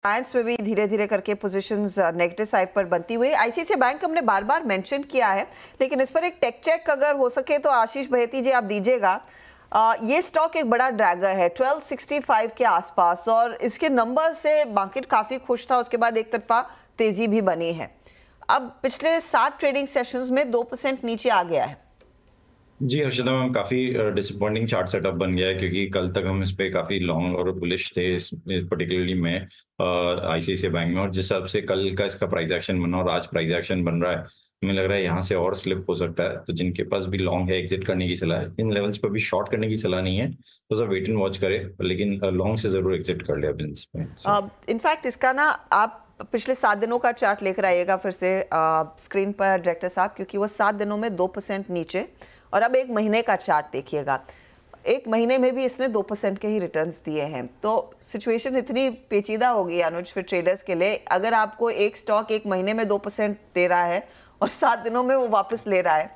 रिलायंस में भी धीरे धीरे करके पोजीशंस नेगेटिव साइड पर बनती हुई। आईसीआईसीआई बैंक हमने बार बार मेंशन किया है, लेकिन इस पर एक टेक चेक अगर हो सके तो आशीष बहेती जी आप दीजिएगा। ये स्टॉक एक बड़ा ड्रैगर है 1265 के आसपास और इसके नंबर से मार्केट काफ़ी खुश था, उसके बाद एक तरफा तेज़ी भी बनी है। अब पिछले 7 ट्रेडिंग सेशंस में 2% नीचे आ गया है। जी हर्षिता मैम, काफ़ी डिसअपॉइंटिंग चार्ट सेटअप बन गया है क्योंकि कल तक हम इस पे काफ़ी लॉन्ग और बुलिश थे, पर्टिकुलरली मैं आईसीआईसीआई बैंक में। और जिस हिसाब से कल का इसका प्राइस एक्शन बना और आज प्राइस एक्शन बन रहा है, हमें लग रहा है यहाँ से और स्लिप हो सकता है। तो जिनके पास भी लॉन्ग है एग्जिट करने की सलाह है, इन लेवल्स पर भी शॉर्ट करने की सलाह नहीं है, तो सब वेट एंड वॉच करे, लेकिन लॉन्ग से जरूर एग्जिट कर लिया बिजनेस में। इनफैक्ट इसका ना आप पिछले 7 दिनों का चार्ट लेकर आइएगा फिर से स्क्रीन पर डायरेक्टर साहब, क्योंकि वो 7 दिनों में 2% नीचे। और अब 1 महीने का चार्ट देखिएगा, 1 महीने में भी इसने 2% के ही रिटर्न्स दिए हैं। तो सिचुएशन इतनी पेचीदा होगी अनुज फिर ट्रेडर्स के लिए, अगर आपको एक स्टॉक 1 महीने में 2% दे रहा है और 7 दिनों में वो वापस ले रहा है,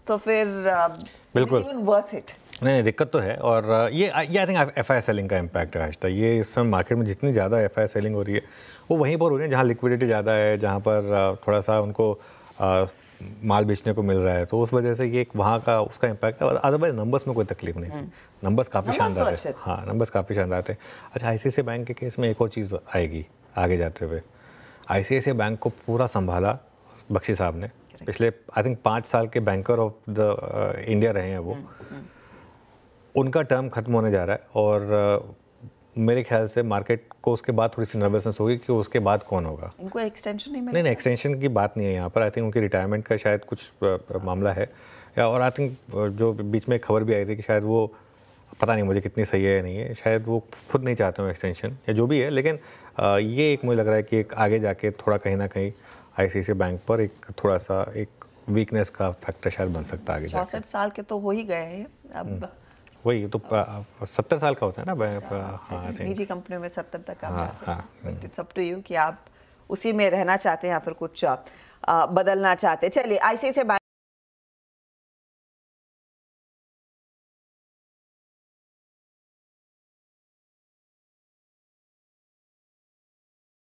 तो फिर बिल्कुल वर्थ इट नहीं, दिक्कत तो है। और ये आई थिंक एफआई सेलिंग का इम्पैक्ट है आज। ये इस समय मार्केट में जितनी ज़्यादा एफआई सेलिंग हो रही है वो वहीं पर हो रही है जहाँ लिक्विडिटी ज़्यादा है, जहाँ पर थोड़ा सा उनको माल बेचने को मिल रहा है, तो उस वजह से ये वहाँ का उसका इम्पैक्ट है। अदरवाइज नंबर्स में कोई तकलीफ नहीं थी, नंबर्स काफ़ी शानदार थे। हाँ, नंबर्स काफ़ी शानदार थे। अच्छा, आईसीआईसीआई बैंक के केस में एक और चीज़ आएगी आगे जाते हुए। आईसीआईसीआई बैंक को पूरा संभाला बख्शी साहब ने, पिछले आई थिंक 5 साल के बैंकर ऑफ द इंडिया रहे हैं वो। उनका टर्म खत्म होने जा रहा है और मेरे ख्याल से मार्केट को उसके बाद थोड़ी सी नर्वसनेस होगी कि उसके बाद कौन होगा। इनको एक्सटेंशन नहीं मिलेगा? नहीं, एक्सटेंशन की बात नहीं है यहाँ पर। आई थिंक उनकी रिटायरमेंट का शायद कुछ मामला है, और आई थिंक जो बीच में खबर भी आई थी कि शायद वो, पता नहीं मुझे कितनी सही है या नहीं है, शायद वो खुद नहीं चाहते हो एक्सटेंशन या जो भी है। लेकिन ये एक मुझे लग रहा है कि एक आगे जाके थोड़ा कहीं ना कहीं आईसीआईसीआई बैंक पर एक थोड़ा सा एक वीकनेस का फैक्टर शायद बन सकता है आगे जाके। 64 साल के तो हो ही गए हैं अब। वही तो 70 साल का होता है ना। हाँ, निजी कंपनियों में 70 तक आप जा सकते हैं, but it's up to you कि आप उसी में रहना चाहते हैं या फिर कुछ बदलना चाहते हैं। चलिए, आईसीआईसीआई